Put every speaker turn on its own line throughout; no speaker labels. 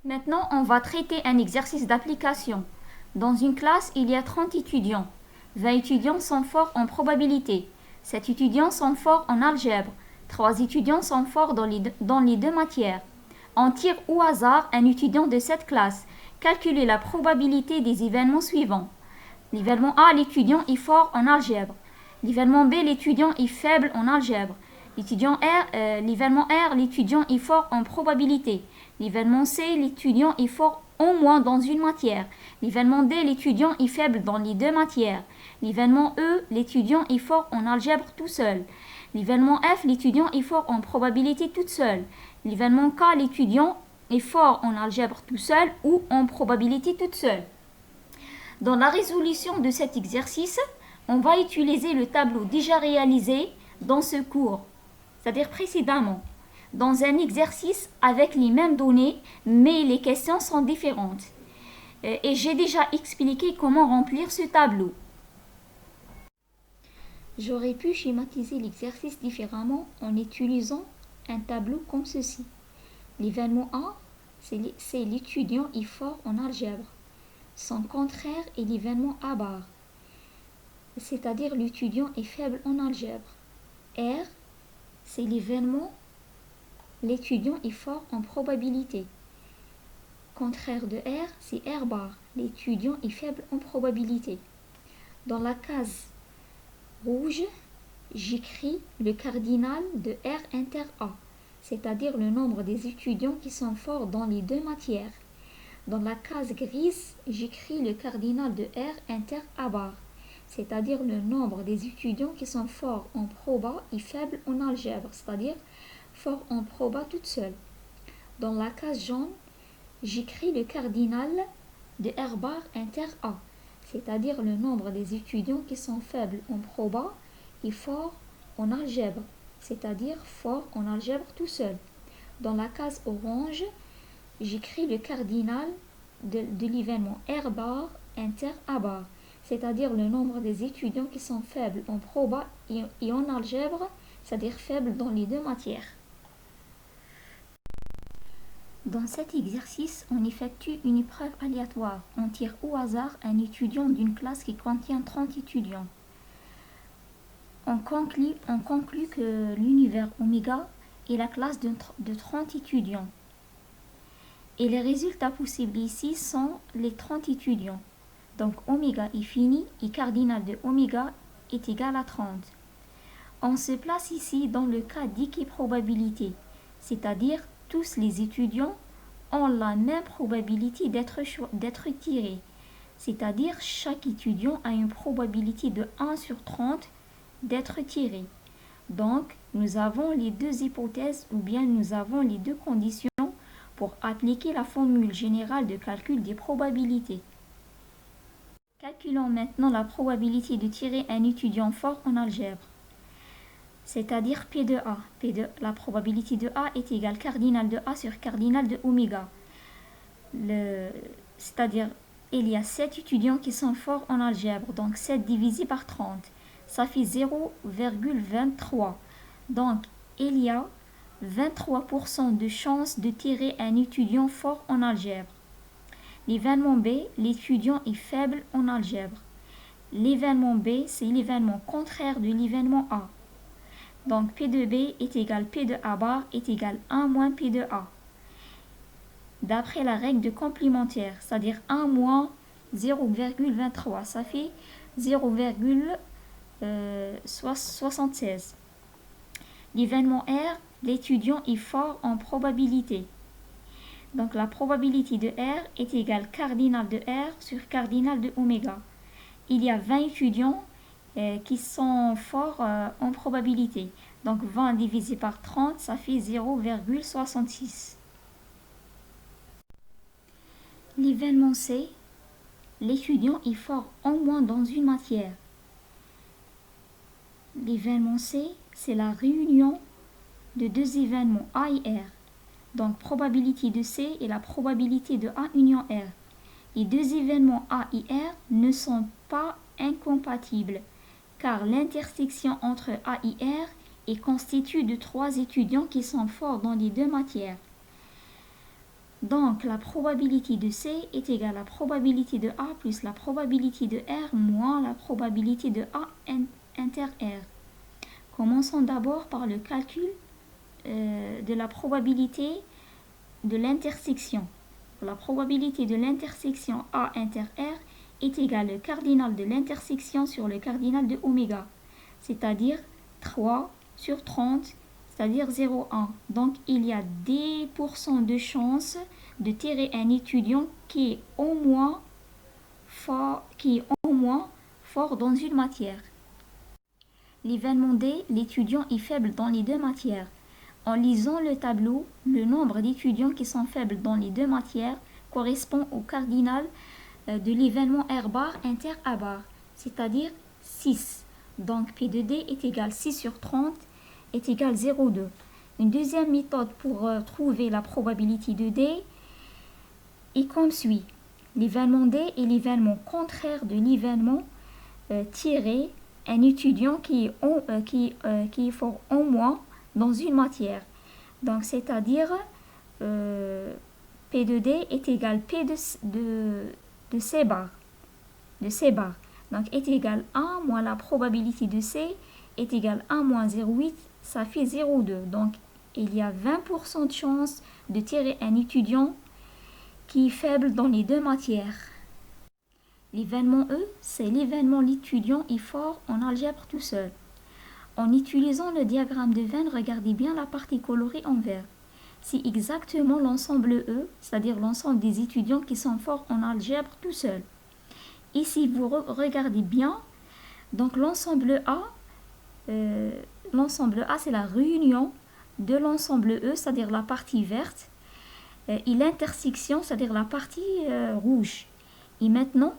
Maintenant, on va traiter un exercice d'application. Dans une classe, il y a 30 étudiants. 20 étudiants sont forts en probabilité. 7 étudiants sont forts en algèbre. 3 étudiants sont forts dans les deux matières. On tire au hasard un étudiant de cette classe. Calculez la probabilité des événements suivants. L'événement A, l'étudiant est fort en algèbre. L'événement B, l'étudiant est faible en algèbre. L'événement R, l'étudiant est fort en probabilité. L'événement C, l'étudiant est fort au moins dans une matière. L'événement D, l'étudiant est faible dans les deux matières. L'événement E, l'étudiant est fort en algèbre tout seul. L'événement F, l'étudiant est fort en probabilité toute seule. L'événement K, l'étudiant est fort en algèbre tout seul ou en probabilité toute seule. Dans la résolution de cet exercice, on va utiliser le tableau déjà réalisé dans ce cours, c'est-à-dire précédemment, dans un exercice avec les mêmes données, mais les questions sont différentes. Et j'ai déjà expliqué comment remplir ce tableau. J'aurais pu schématiser l'exercice différemment en utilisant un tableau comme ceci. L'événement A, c'est l'étudiant est fort en algèbre. Son contraire est l'événement A bar, c'est-à-dire l'étudiant est faible en algèbre. R, c'est l'étudiant est fort en probabilité. Contraire de R, c'est R bar, l'étudiant est faible en probabilité. Dans la case rouge, j'écris le cardinal de R inter A, c'est-à-dire le nombre des étudiants qui sont forts dans les deux matières. Dans la case grise, j'écris le cardinal de R inter A bar, c'est-à-dire le nombre des étudiants qui sont forts en proba et faibles en algèbre, c'est-à-dire forts en proba toute seule. Dans la case jaune, j'écris le cardinal de R bar inter A, c'est-à-dire le nombre des étudiants qui sont faibles en proba et forts en algèbre, c'est-à-dire forts en algèbre tout seul. Dans la case orange, j'écris le cardinal de l'événement R bar inter A bar, c'est-à-dire le nombre des étudiants qui sont faibles en proba et en algèbre, c'est-à-dire faibles dans les deux matières. Dans cet exercice, on effectue une épreuve aléatoire. On tire au hasard un étudiant d'une classe qui contient 30 étudiants. On conclut que l'univers oméga est la classe de 30 étudiants. Et les résultats possibles ici sont les 30 étudiants. Donc oméga est fini et cardinal de oméga est égal à 30. On se place ici dans le cas d'équiprobabilité, c'est-à-dire tous les étudiants ont la même probabilité d'être tirés, c'est-à-dire chaque étudiant a une probabilité de 1 sur 30 d'être tiré. Donc nous avons les deux hypothèses ou bien nous avons les deux conditions pour appliquer la formule générale de calcul des probabilités. Calculons maintenant la probabilité de tirer un étudiant fort en algèbre, c'est-à-dire P de A. La probabilité de A est égale cardinal de A sur cardinal de oméga. C'est-à-dire il y a 7 étudiants qui sont forts en algèbre, donc 7 divisé par 30, ça fait 0,23. Donc il y a 23% de chances de tirer un étudiant fort en algèbre. L'événement B, l'étudiant est faible en algèbre. L'événement B, c'est l'événement contraire de l'événement A. Donc P de B est égal P de A bar est égal 1 moins P de A. D'après la règle de complémentaire, c'est-à-dire 1 moins 0,23, ça fait 0,76. L'événement R, l'étudiant est fort en probabilité. Donc la probabilité de R est égale cardinal de R sur cardinal de oméga. Il y a 20 étudiants qui sont forts en probabilité. Donc 20 divisé par 30, ça fait 0,66. L'événement C, l'étudiant est fort au moins dans une matière. L'événement C, c'est la réunion de deux événements A et R. Donc probabilité de C est la probabilité de A union R. Les deux événements A et R ne sont pas incompatibles, car l'intersection entre A et R est constituée de 3 étudiants qui sont forts dans les deux matières. Donc, la probabilité de C est égale à la probabilité de A plus la probabilité de R moins la probabilité de A inter R. Commençons d'abord par le calcul de la probabilité de l'intersection. La probabilité de l'intersection A inter R est égale au cardinal de l'intersection sur le cardinal de oméga, c'est-à-dire 3 sur 30, c'est-à-dire 0,1. Donc, il y a 10% de chance de tirer un étudiant qui est au moins fort dans une matière. L'événement D, l'étudiant est faible dans les deux matières. En lisant le tableau, le nombre d'étudiants qui sont faibles dans les deux matières correspond au cardinal de l'événement R bar inter A bar, c'est-à-dire 6. Donc P de D est égal à 6 sur 30 est égal à 0,2. Une deuxième méthode pour trouver la probabilité de D est comme suit. L'événement D est l'événement contraire de l'événement tiré un étudiant qui est fort au moins dans une matière. Donc, c'est-à-dire P de D est égal à P de C bar. Donc, est égal à 1 moins la probabilité de C est égal à 1 moins 0,8, ça fait 0,2. Donc, il y a 20% de chance de tirer un étudiant qui est faible dans les deux matières. L'événement E, c'est l'événement l'étudiant est fort en algèbre tout seul. En utilisant le diagramme de Venn, regardez bien la partie colorée en vert. C'est exactement l'ensemble E, c'est-à-dire l'ensemble des étudiants qui sont forts en algèbre tout seul. Ici, vous regardez bien, donc l'ensemble A, c'est la réunion de l'ensemble E, c'est-à-dire la partie verte, et l'intersection, c'est-à-dire la partie rouge. Et maintenant,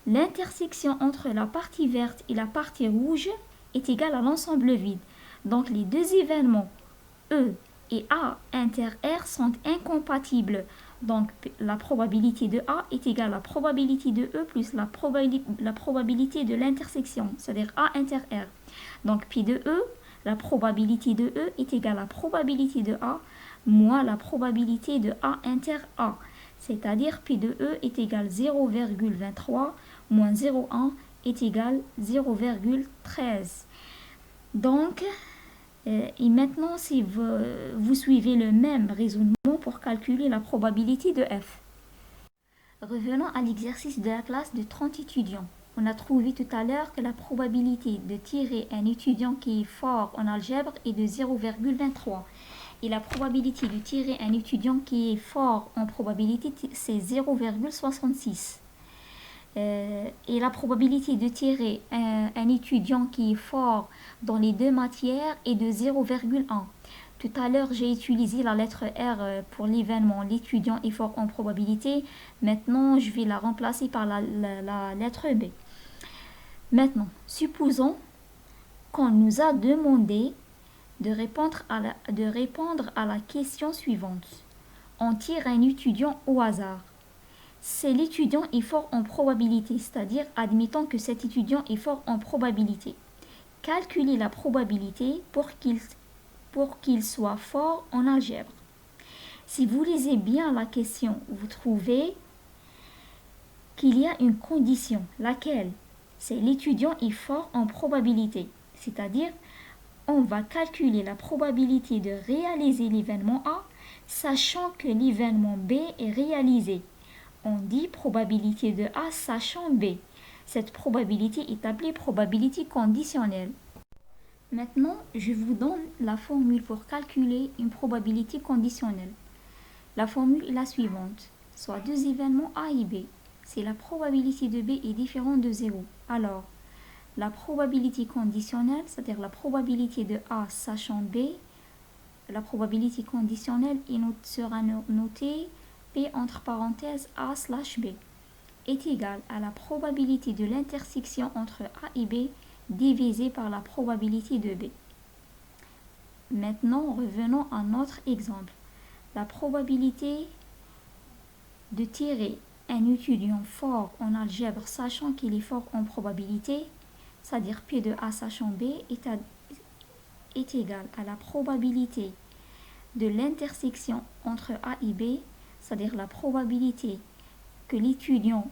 l'intersection entre la partie verte et la partie rouge est égale à l'ensemble vide. Donc les deux événements E et A inter R sont incompatibles. Donc la probabilité de A est égale à la probabilité de E plus la probabilité de l'intersection, c'est-à-dire A inter R. Donc P de E, la probabilité de E est égale à la probabilité de A moins la probabilité de A inter A. C'est-à-dire P de E est égal à 0,23 moins 0,1 est égal à 0,13. Donc, et maintenant, si vous suivez le même raisonnement pour calculer la probabilité de F. Revenons à l'exercice de la classe de 30 étudiants. On a trouvé tout à l'heure que la probabilité de tirer un étudiant qui est fort en algèbre est de 0,23. Et la probabilité de tirer un étudiant qui est fort en probabilité, c'est 0,66. Et la probabilité de tirer un étudiant qui est fort dans les deux matières est de 0,1. Tout à l'heure, j'ai utilisé la lettre R pour l'événement l'étudiant est fort en probabilité. Maintenant, je vais la remplacer par la lettre B. Maintenant, supposons qu'on nous a demandé de répondre à la question suivante. On tire un étudiant au hasard. C'est l'étudiant est fort en probabilité, c'est-à-dire admettons que cet étudiant est fort en probabilité. Calculez la probabilité pour qu'il soit fort en algèbre. Si vous lisez bien la question, vous trouvez qu'il y a une condition, laquelle c'est l'étudiant est fort en probabilité, c'est-à-dire on va calculer la probabilité de réaliser l'événement A, sachant que l'événement B est réalisé. On dit probabilité de A sachant B. Cette probabilité est appelée probabilité conditionnelle. Maintenant, je vous donne la formule pour calculer une probabilité conditionnelle. La formule est la suivante. Soit deux événements A et B. Si la probabilité de B est différente de 0, alors la probabilité conditionnelle, c'est-à-dire la probabilité de A sachant B, la probabilité conditionnelle sera notée P entre parenthèses A slash B, est égale à la probabilité de l'intersection entre A et B divisée par la probabilité de B. Maintenant, revenons à notre exemple. La probabilité de tirer un étudiant fort en algèbre sachant qu'il est fort en probabilité, c'est-à-dire P de A sachant B, est égale à la probabilité de l'intersection entre A et B, c'est-à-dire la probabilité que l'étudiant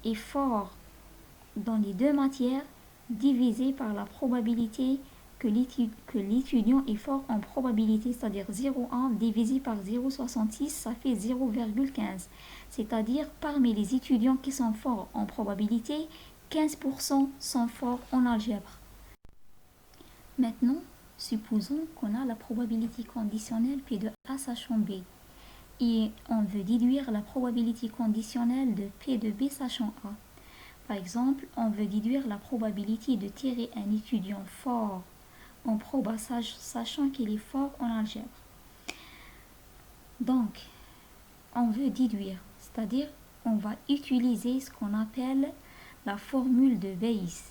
est fort dans les deux matières, divisé par la probabilité que l'étudiant est fort en probabilité, c'est-à-dire 0,1 divisé par 0,66, ça fait 0,15. C'est-à-dire parmi les étudiants qui sont forts en probabilité, 15% sont forts en algèbre. Maintenant, supposons qu'on a la probabilité conditionnelle P de A sachant B. Et on veut déduire la probabilité conditionnelle de P de B sachant A. Par exemple, on veut déduire la probabilité de tirer un étudiant fort en proba sachant qu'il est fort en algèbre. Donc, on veut déduire, c'est-à-dire on va utiliser ce qu'on appelle la formule de Bayes.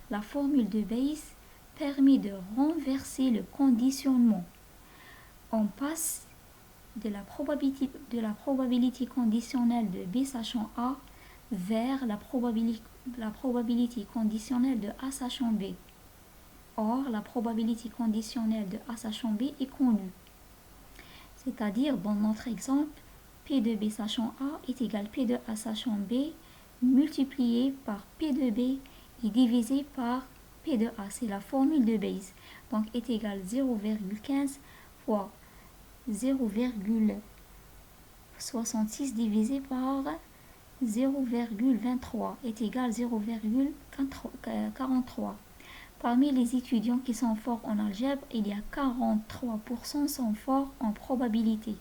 La formule de Bayes permet de renverser le conditionnement. On passe de la probabilité conditionnelle de B sachant A vers la probabilité conditionnelle de A sachant B. Or, la probabilité conditionnelle de A sachant B est connue. C'est-à-dire, dans notre exemple, P de B sachant A est égal à P de A sachant B multiplié par P de B et divisé par P de A. C'est la formule de Bayes. Donc, est égal à 0,15 fois 0,66 divisé par 0,23 est égal à 0,43. Parmi les étudiants qui sont forts en algèbre, il y a 43% sont forts en probabilité.